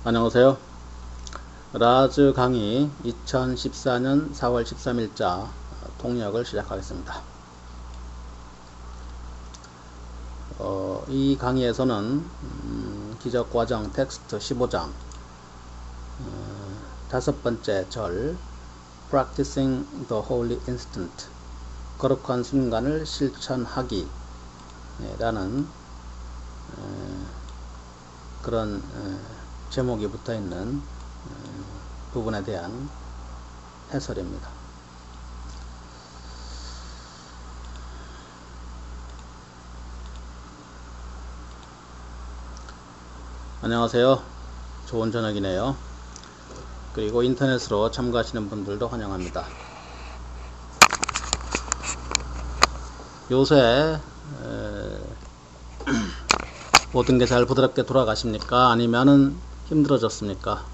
안녕하세요. 라즈 강의 2014년 4월 13일자 통역을 시작하겠습니다. 이 강의에서는 기적과정 텍스트 15장 다섯 번째 절 Practicing the Holy Instant 거룩한 순간을 실천하기 라는 그런 제목이 붙어있는 부분에 대한 해설입니다. 안녕하세요. 좋은 저녁이네요. 그리고 인터넷으로 참가하시는 분들도 환영합니다. 요새 모든 게 잘 부드럽게 돌아가십니까? 아니면은 힘들어졌습니까?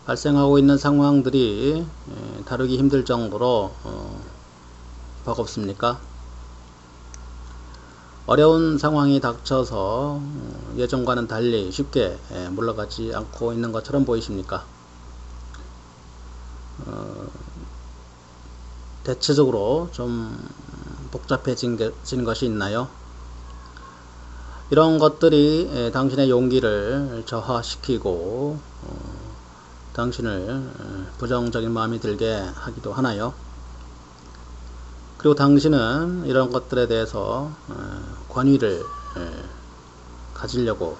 발생하고 있는 상황들이 다루기 힘들 정도로 버겁습니까? 어려운 상황이 닥쳐서 예전과는 달리 쉽게 물러가지 않고 있는 것처럼 보이십니까? 대체적으로 좀 복잡해진 것이 있나요? 이런 것들이 당신의 용기를 저하시키고 당신을 부정적인 마음이 들게 하기도 하나요? 그리고 당신은 이런 것들에 대해서 권위를 가지려고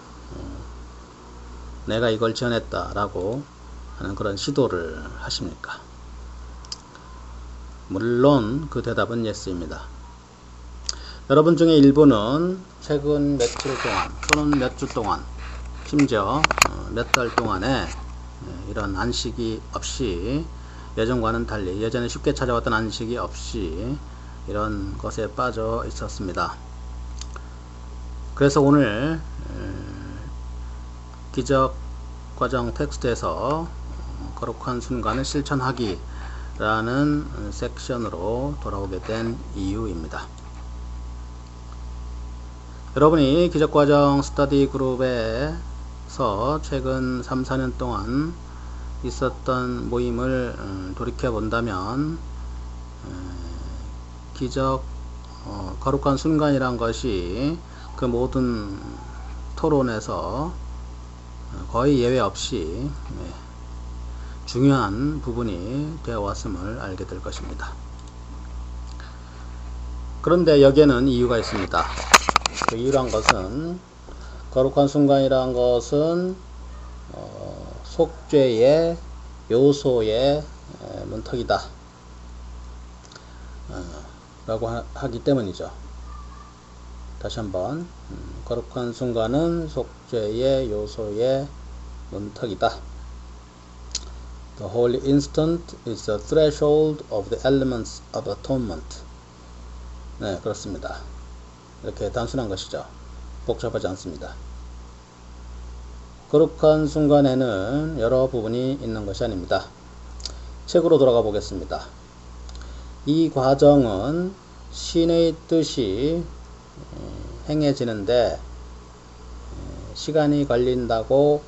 내가 이걸 지어냈다 라고 하는 그런 시도를 하십니까? 물론 그 대답은 예스입니다. 여러분 중에 일부는 최근 며칠 동안 또는 몇 주 동안 심지어 몇 달 동안에 이런 안식이 없이 예전과는 달리 예전에 쉽게 찾아왔던 안식이 없이 이런 것에 빠져 있었습니다. 그래서 오늘 기적과정 텍스트에서 거룩한 순간을 실천하기 라는 섹션으로 돌아오게 된 이유입니다. 여러분이 기적과정 스터디 그룹에서 최근 3, 4년 동안 있었던 모임을 돌이켜 본다면 거룩한 순간이란 것이 그 모든 토론에서 거의 예외 없이 중요한 부분이 되어 왔음을 알게 될 것입니다. 그런데 여기에는 이유가 있습니다. 그 이유란 것은 거룩한 순간이란 것은 속죄의 요소의 문턱이다 라고 하기 때문이죠. 다시 한번 거룩한 순간은 속죄의 요소의 문턱이다. The holy instant is the threshold of the elements of atonement. 네, 그렇습니다. 이렇게 단순한 것이죠. 복잡하지 않습니다. 거룩한 순간에는 여러 부분이 있는 것이 아닙니다. 책으로 돌아가 보겠습니다. 이 과정은 신의 뜻이 행해지는데 시간이 걸린다고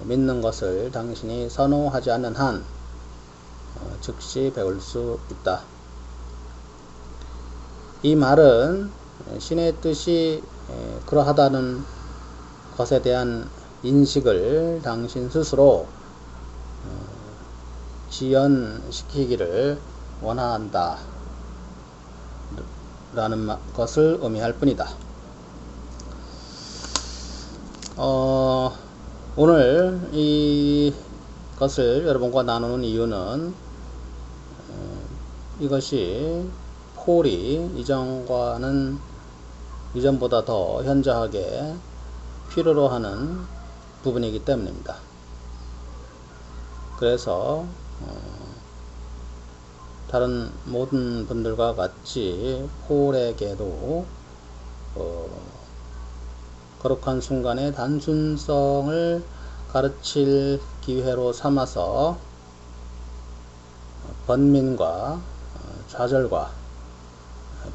믿는 것을 당신이 선호하지 않는 한 즉시 배울 수 있다. 이 말은 신의 뜻이 그러하다는 것에 대한 인식을 당신 스스로 지연시키기를 원한다 라는 것을 의미할 뿐이다. 오늘 이것을 여러분과 나누는 이유는 이것이 폴이 이전보다 더 현저하게 필요로 하는 부분이기 때문입니다. 그래서 다른 모든 분들과 같이 폴에게도 거룩한 순간의 단순성을 가르칠 기회로 삼아서 번민과 좌절과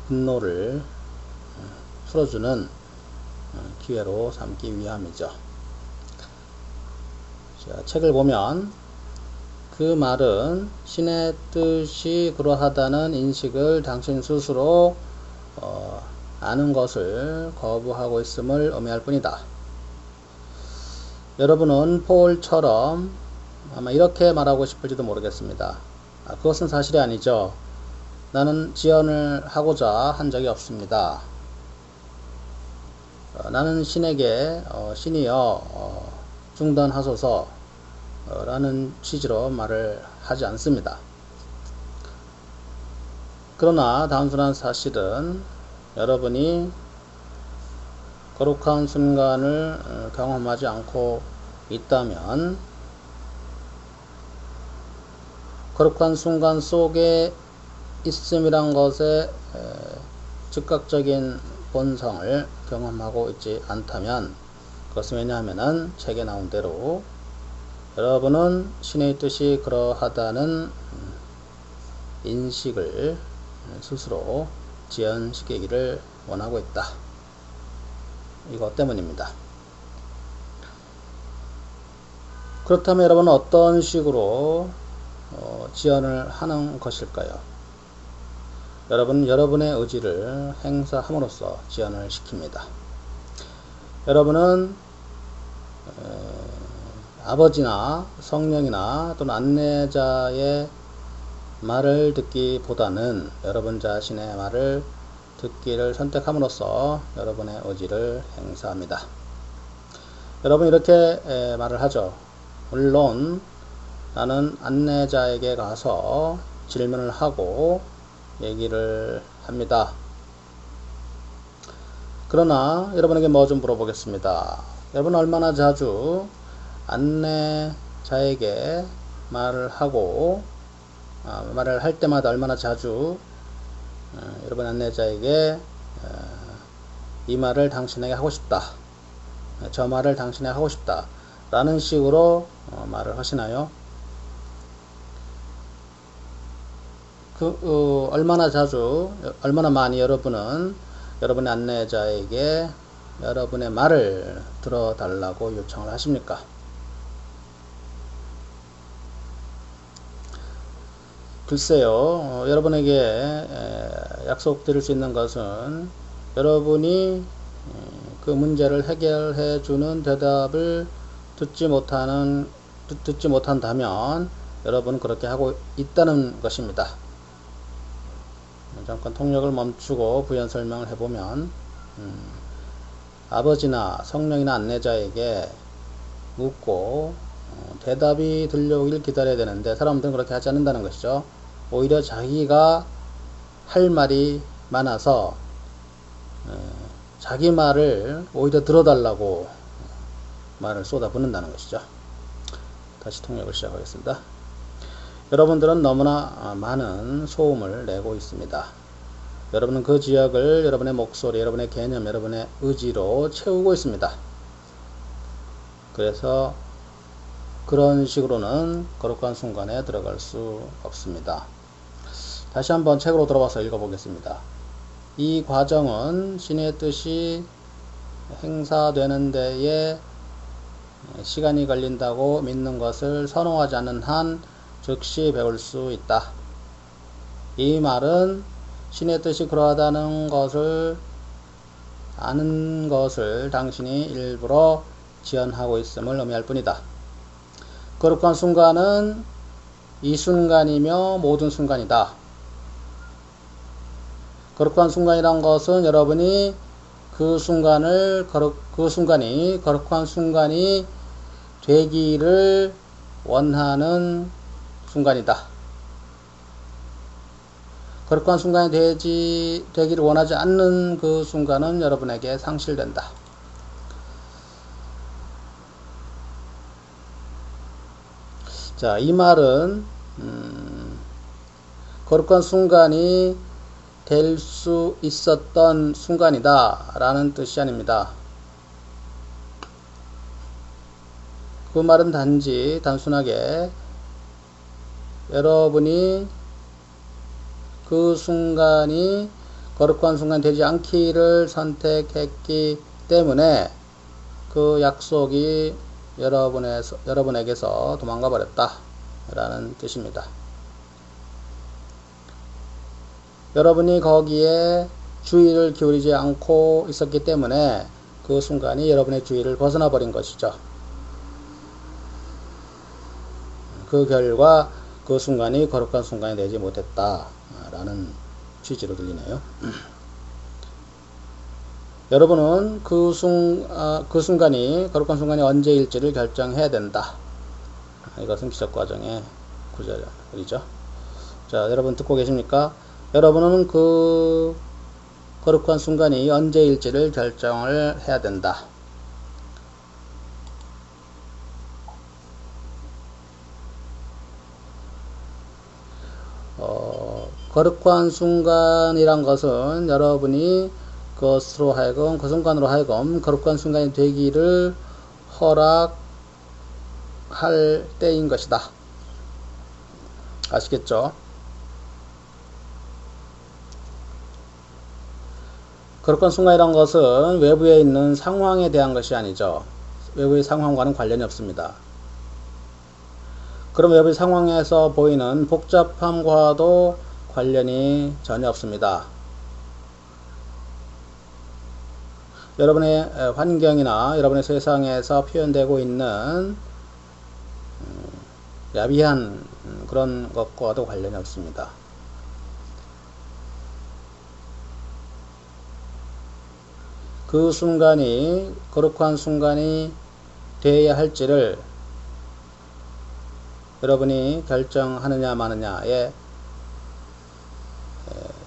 분노를 풀어주는 기회로 삼기 위함이죠. 자, 책을 보면 그 말은 신의 뜻이 그러하다는 인식을 당신 스스로 아는 것을 거부하고 있음을 의미할 뿐이다. 여러분은 폴처럼 아마 이렇게 말하고 싶을지도 모르겠습니다. 그것은 사실이 아니죠. 나는 지연을 하고자 한 적이 없습니다. 나는 신에게 신이여 중단하소서 라는 취지로 말을 하지 않습니다. 그러나 단순한 사실은 여러분이 거룩한 순간을 경험하지 않고 있다면 거룩한 순간 속에 있음이란 것의 즉각적인 본성을 경험하고 있지 않다면, 그것은 왜냐하면 책에 나온 대로 여러분은 신의 뜻이 그러하다는 인식을 스스로 지연시키기를 원하고 있다. 이것 때문입니다. 그렇다면 여러분은 어떤 식으로 지연을 하는 것일까요? 여러분은 여러분의 의지를 행사함으로써 지연을 시킵니다. 여러분은 아버지나 성령이나 또는 안내자의 말을 듣기보다는 여러분 자신의 말을 듣기를 선택함으로써 여러분의 의지를 행사합니다. 여러분 이렇게 말을 하죠. 물론 나는 안내자에게 가서 질문을 하고 얘기를 합니다. 그러나 여러분에게 뭐 좀 물어보겠습니다. 여러분 얼마나 자주 안내자에게 말을 할 때마다 얼마나 자주 여러분 안내자에게 이 말을 당신에게 하고 싶다, 저 말을 당신에게 하고 싶다 라는 식으로 말을 하시나요? 얼마나 많이 여러분은 여러분의 안내자에게 여러분의 말을 들어달라고 요청을 하십니까? 글쎄요, 여러분에게 약속드릴 수 있는 것은 여러분이 그 문제를 해결해 주는 대답을 듣지 못한다면 여러분은 그렇게 하고 있다는 것입니다. 잠깐 통역을 멈추고 부연 설명을 해보면 아버지나 성령이나 안내자에게 묻고 대답이 들려오길 기다려야 되는데 사람들은 그렇게 하지 않는다는 것이죠. 오히려 자기가 할 말이 많아서 자기 말을 오히려 들어달라고 말을 쏟아붓는다는 것이죠. 다시 통역을 시작하겠습니다. 여러분들은 너무나 많은 소음을 내고 있습니다. 여러분은 그 지역을 여러분의 목소리, 여러분의 개념, 여러분의 의지로 채우고 있습니다. 그래서 그런 식으로는 거룩한 순간에 들어갈 수 없습니다. 다시 한번 책으로 들어와서 읽어보겠습니다. 이 과정은 신의 뜻이 행사되는 데에 시간이 걸린다고 믿는 것을 선호하지 않는 한 즉시 배울 수 있다. 이 말은 신의 뜻이 그러하다는 것을 아는 것을 당신이 일부러 지연하고 있음을 의미할 뿐이다. 거룩한 순간은 이 순간이며 모든 순간이다. 거룩한 순간이란 것은 여러분이 그 순간이 거룩한 순간이 되기를 원하는 순간이다. 거룩한 순간이 되기를 원하지 않는 그 순간은 여러분에게 상실된다. 자, 이 말은 거룩한 순간이 될 수 있었던 순간이다 라는 뜻이 아닙니다. 그 말은 단순하게 여러분이 그 순간이 거룩한 순간이 되지 않기를 선택했기 때문에 그 약속이 여러분에게서 도망가 버렸다 라는 뜻입니다. 여러분이 거기에 주의를 기울이지 않고 있었기 때문에 그 순간이 여러분의 주의를 벗어나 버린 것이죠. 그 결과 그 순간이 거룩한 순간이 되지 못했다 라는 취지로 들리네요. 여러분은 그 순간이 거룩한 순간이 언제일지를 결정해야 된다. 이것은 기적과정의 구절이죠. 자, 여러분 듣고 계십니까? 여러분은 그 거룩한 순간이 언제일지를 결정을 해야 된다. 거룩한 순간이란 것은 여러분이 그것으로 하여금, 그 순간으로 하여금 거룩한 순간이 되기를 허락할 때인 것이다. 아시겠죠? 거룩한 순간이란 것은 외부에 있는 상황에 대한 것이 아니죠. 외부의 상황과는 관련이 없습니다. 그럼 외부의 상황에서 보이는 복잡함과도 관련이 전혀 없습니다. 여러분의 환경이나 여러분의 세상에서 표현되고 있는 야비한 그런 것과도 관련이 없습니다. 그 순간이 거룩한 순간이 되어야 할지를 여러분이 결정하느냐 마느냐의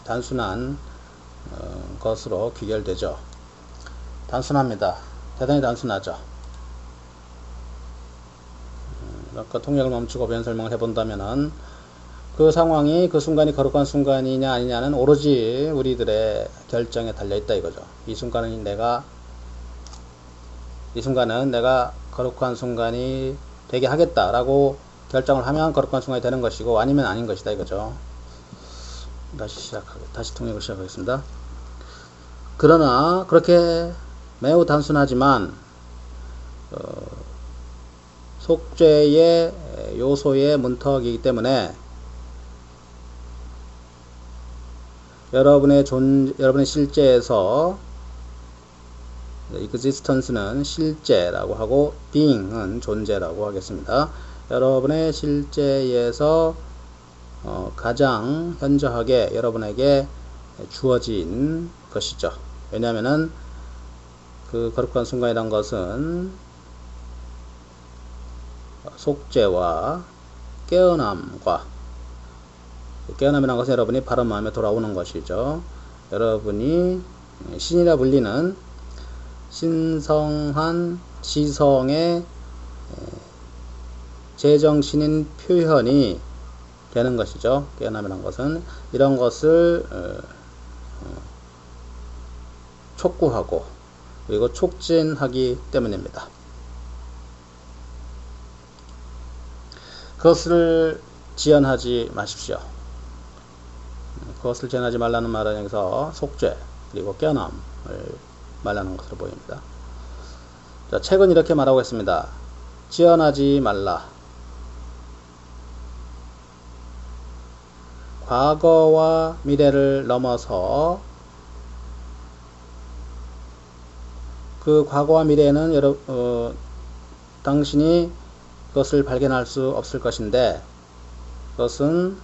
단순한 것으로 귀결되죠. 단순합니다. 대단히 단순하죠. 아까 통역을 멈추고 변 설명을 해본다면은 그 상황이 그 순간이 거룩한 순간이냐 아니냐는 오로지 우리들의 결정에 달려있다 이거죠. 이 순간은 내가 거룩한 순간이 되게 하겠다라고 결정을 하면 거룩한 순간이 되는 것이고 아니면 아닌 것이다 이거죠. 다시 통역을 시작하겠습니다. 그러나 그렇게 매우 단순하지만 속죄의 요소의 문턱이기 때문에 여러분의 실제에서 existence는 실제라고 하고 being은 존재라고 하겠습니다. 여러분의 실제에서 가장 현저하게 여러분에게 주어진 것이죠. 왜냐하면은 그 거룩한 순간이란 것은 속죄와 깨어남이라는 것은 여러분이 바른 마음에 돌아오는 것이죠. 여러분이 신이라 불리는 신성한 지성의 제정신인 표현이 되는 것이죠. 깨어남이라는 것은 이런 것을 촉구하고 그리고 촉진하기 때문입니다. 그것을 지연하지 마십시오. 그것을 지연하지 말라는 말은 여기서 속죄 그리고 깨어남을 말하는 것으로 보입니다. 자, 책은 이렇게 말하고 있습니다. 지연하지 말라. 과거와 미래를 넘어서 그 과거와 미래에는 당신이 그것을 발견할 수 없을 것인데 그것은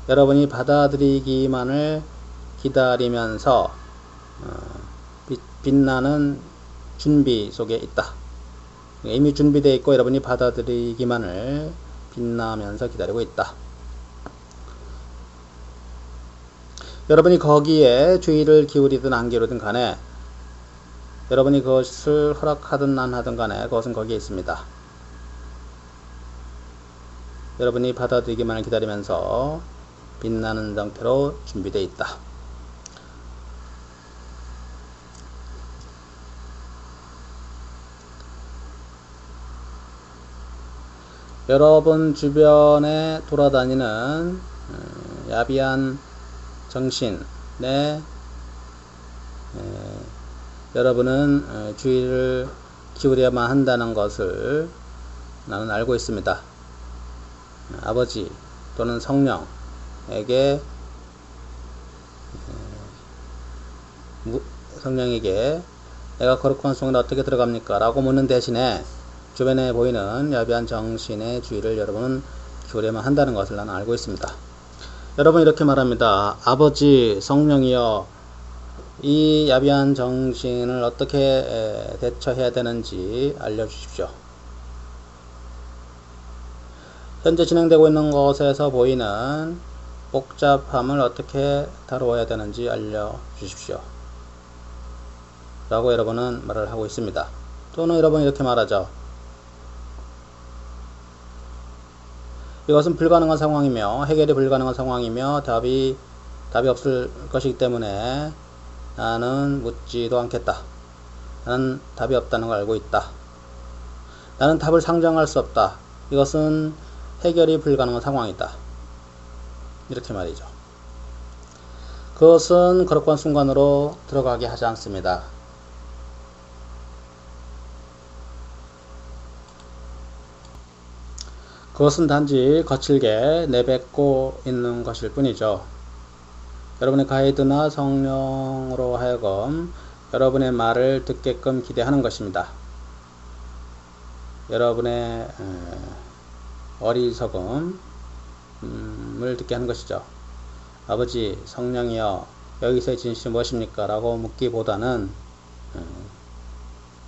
여러분이 받아들이기만을 기다리면서 빛나는 준비 속에 있다. 이미 준비되어 있고 여러분이 받아들이기만을 빛나면서 기다리고 있다. 여러분이 거기에 주의를 기울이든 안 기울이든 간에 여러분이 그것을 허락하든 안 하든 간에 그것은 거기에 있습니다. 여러분이 받아들이기만을 기다리면서 빛나는 상태로 준비되어 있다. 여러분 주변에 돌아다니는 야비한 정신에 여러분은 주의를 기울여야만 한다는 것을 나는 알고 있습니다. 아버지 또는 성령에게 내가 거룩한 성에 어떻게 들어갑니까? 라고 묻는 대신에 주변에 보이는 야비한 정신의 주의를 여러분은 기울여야만 한다는 것을 나는 알고 있습니다. 여러분 이렇게 말합니다. 아버지 성령이여, 이 야비한 정신을 어떻게 대처해야 되는지 알려주십시오. 현재 진행되고 있는 것에서 보이는 복잡함을 어떻게 다루어야 되는지 알려주십시오. 라고 여러분은 말을 하고 있습니다. 또는 여러분이 이렇게 말하죠. 이것은 불가능한 상황이며 해결이 불가능한 상황이며 답이 없을 것이기 때문에 나는 묻지도 않겠다. 나는 답이 없다는 걸 알고 있다. 나는 답을 상정할 수 없다. 이것은 해결이 불가능한 상황이다. 이렇게 말이죠. 그것은 거룩한 순간으로 들어가게 하지 않습니다. 그것은 단지 거칠게 내뱉고 있는 것일 뿐이죠. 여러분의 가이드나 성령으로 하여금 여러분의 말을 듣게끔 기대하는 것입니다. 여러분의 어리석음을 듣게 하는 것이죠. 아버지 성령이여, 여기서의 진실이 무엇입니까? 라고 묻기보다는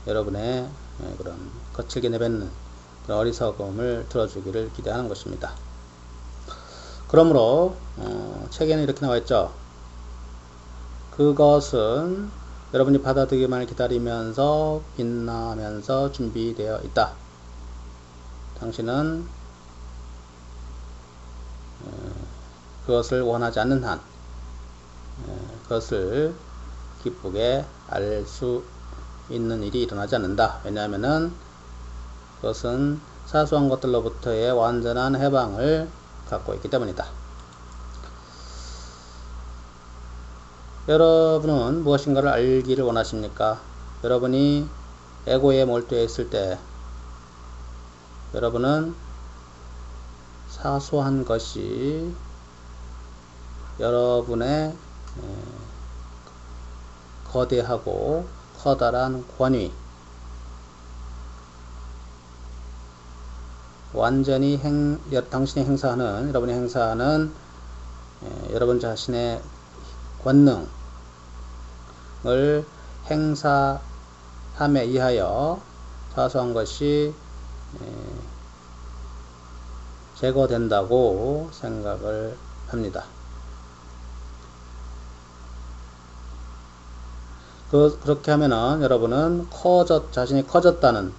여러분의 그런 거칠게 내뱉는 어리석음을 들어주기를 기대하는 것입니다. 그러므로 책에는 이렇게 나와 있죠. 그것은 여러분이 받아들이기만을 기다리면서 빛나면서 준비되어 있다. 당신은 그것을 원하지 않는 한 그것을 기쁘게 알 수 있는 일이 일어나지 않는다. 왜냐하면은 그것은 사소한 것들로부터의 완전한 해방을 갖고 있기 때문이다. 여러분은 무엇인가를 알기를 원하십니까? 여러분이 에고에 몰두해 있을 때 여러분은 사소한 것이 여러분의 거대하고 커다란 권위, 완전히 당신이 행사하는, 여러분이 행사하는 여러분 자신의 권능을 행사함에 의하여 사소한 것이 제거된다고 생각을 합니다. 그렇게 하면은 여러분은 자신이 커졌다는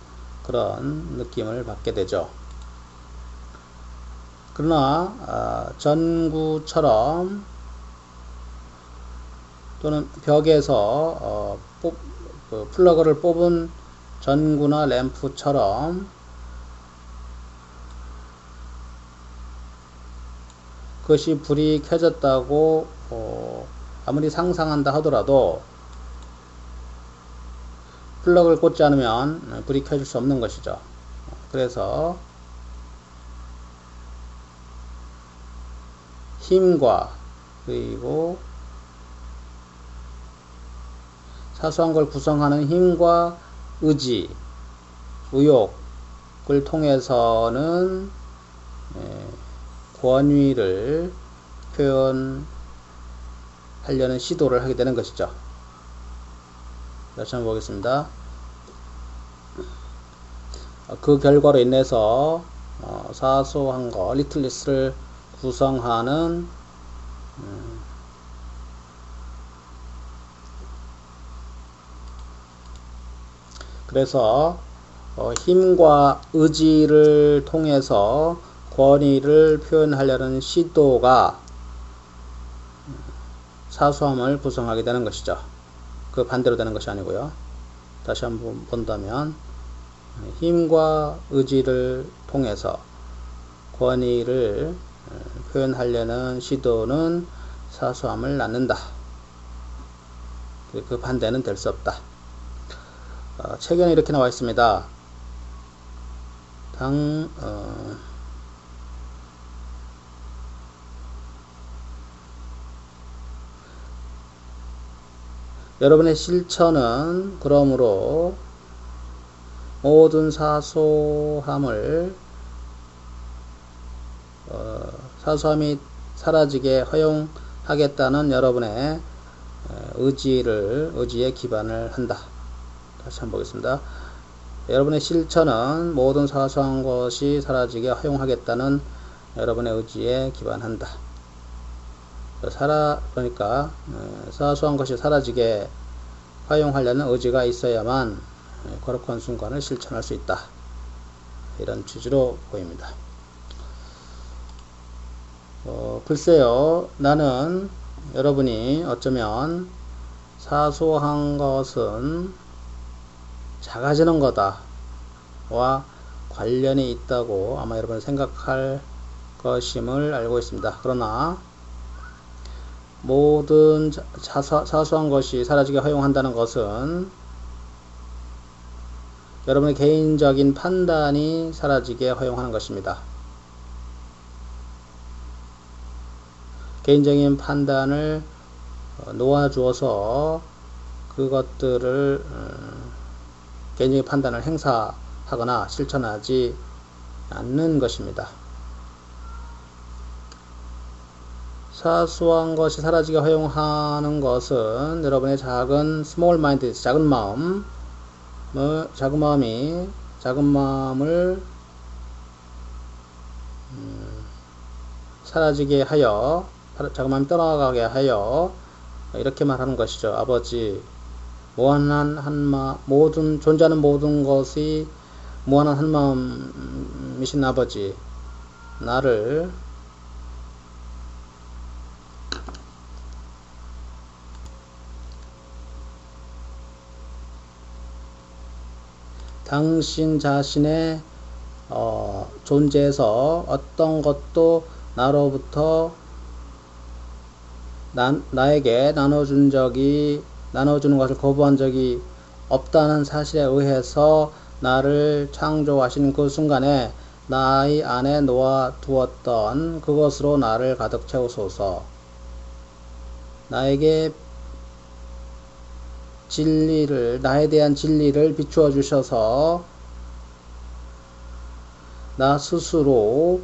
그런 느낌을 받게 되죠. 그러나 전구처럼 또는 벽에서 플러그를 뽑은 전구나 램프처럼 그것이 불이 켜졌다고 아무리 상상한다 하더라도 플러그를 꽂지 않으면 불이 켜질 수 없는 것이죠. 그래서 힘과 그리고 사소한 걸 구성하는 힘과 의지, 의욕을 통해서는 권위를 표현하려는 시도를 하게 되는 것이죠. 다시 한번 보겠습니다. 그 결과로 인해서 사소한 거, 리틀리스를 구성하는 그래서 힘과 의지를 통해서 권위를 표현하려는 시도가 사소함을 구성하게 되는 것이죠. 그 반대로 되는 것이 아니고요. 다시 한번 본다면 힘과 의지를 통해서 권위를 표현하려는 시도는 사소함을 낳는다. 그 반대는 될 수 없다. 책에는 이렇게 나와 있습니다. 여러분의 실천은 그러므로 모든 사소함이 사라지게 허용하겠다는 여러분의 의지에 기반을 한다. 다시 한번 보겠습니다. 여러분의 실천은 모든 사소한 것이 사라지게 허용하겠다는 여러분의 의지에 기반한다. 그러니까 사소한 것이 사라지게 허용하려는 의지가 있어야만 거룩한 순간을 실천할 수 있다. 이런 취지로 보입니다. 글쎄요, 나는 여러분이 어쩌면 사소한 것은 작아지는 거다와 관련이 있다고 아마 여러분이 생각할 것임을 알고 있습니다. 그러나 모든 사소한 것이 사라지게 허용한다는 것은 여러분의 개인적인 판단이 사라지게 허용하는 것입니다. 개인적인 판단을 놓아주어서 그것들을 개인적인 판단을 행사하거나 실천하지 않는 것입니다. 사소한 것이 사라지게 허용하는 것은 여러분의 작은 small mind, 작은 마음을 사라지게 하여, 작은 마음이 떠나가게 하여 이렇게 말하는 것이죠. 아버지, 존재하는 모든 것이 무한한 한마음이신 아버지, 나를 당신 자신의 존재에서 어떤 것도 나로부터 나에게 나눠주는 것을 거부한 적이 없다는 사실에 의해서 나를 창조하신 그 순간에 나의 안에 놓아두었던 그것으로 나를 가득 채우소서. 나에 대한 진리를 비추어 주셔서 나 스스로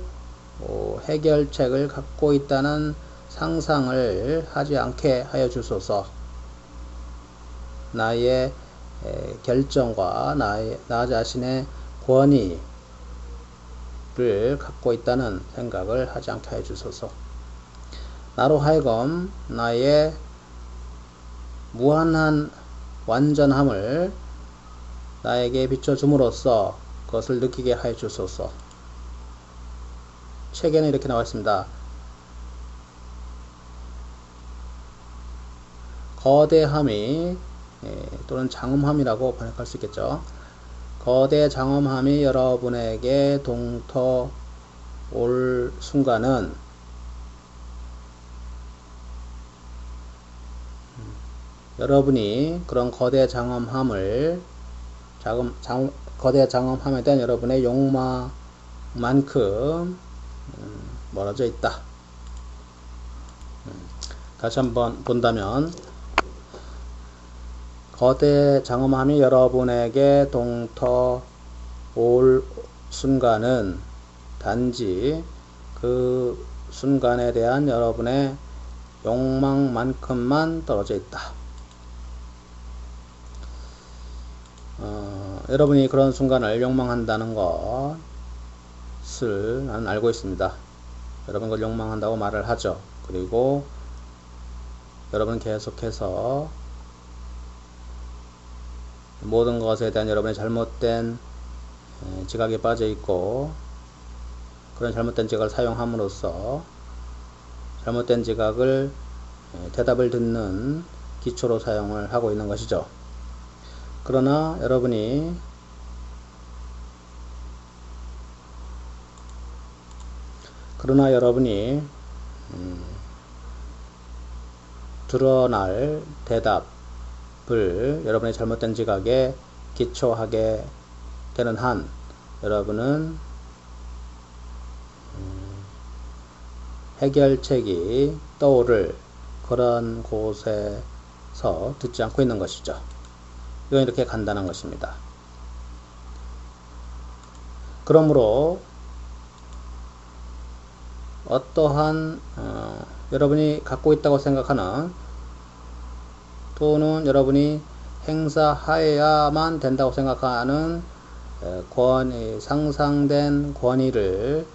해결책을 갖고 있다는 상상을 하지 않게 하여 주소서. 나의 결정과 나 자신의 권위를 갖고 있다는 생각을 하지 않게 하여 주소서. 나로 하여금 나의 무한한 완전함을 나에게 비춰줌으로써 그것을 느끼게 하여 주소서. 책에는 이렇게 나와 있습니다. 거대함이 또는 장엄함이라고 번역할 수 있겠죠. 거대 장엄함이 여러분에게 동터 올 순간은 여러분이 그런 거대 장엄함에 대한 여러분의 욕망만큼 멀어져 있다. 다시 한번 본다면, 거대 장엄함이 여러분에게 동터 올 순간은 단지 그 순간에 대한 여러분의 욕망만큼만 떨어져 있다. 여러분이 그런 순간을 욕망한다는 것을 나는 알고 있습니다. 여러분 그걸 욕망한다고 말을 하죠. 그리고 여러분 계속해서 모든 것에 대한 여러분의 잘못된 지각에 빠져 있고, 그런 잘못된 지각을 사용함으로써 잘못된 지각을 대답을 듣는 기초로 사용을 하고 있는 것이죠. 그러나 여러분이 드러날 대답을 여러분의 잘못된 지각에 기초하게 되는 한 여러분은 해결책이 떠오를 그런 곳에서 듣지 않고 있는 것이죠. 이건 이렇게 간단한 것입니다. 그러므로 어떠한 여러분이 갖고 있다고 생각하는 또는 여러분이 행사하여야만 된다고 생각하는 상상된 권위를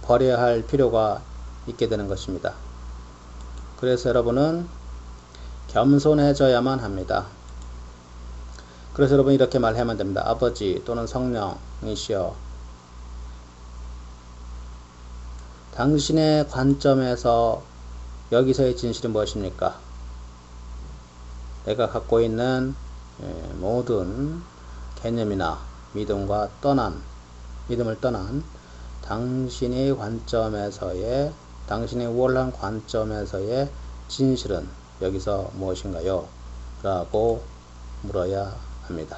버려야 할 필요가 있게 되는 것입니다. 그래서 여러분은 겸손해져야만 합니다. 그래서 여러분이 이렇게 말하면 됩니다. 아버지 또는 성령이시여, 당신의 관점에서 여기서의 진실이 무엇입니까? 내가 갖고 있는 모든 개념이나 믿음을 떠난 당신의 관점에서의, 당신의 우월한 관점에서의 진실은 여기서 무엇인가요? 라고 물어야 합니다.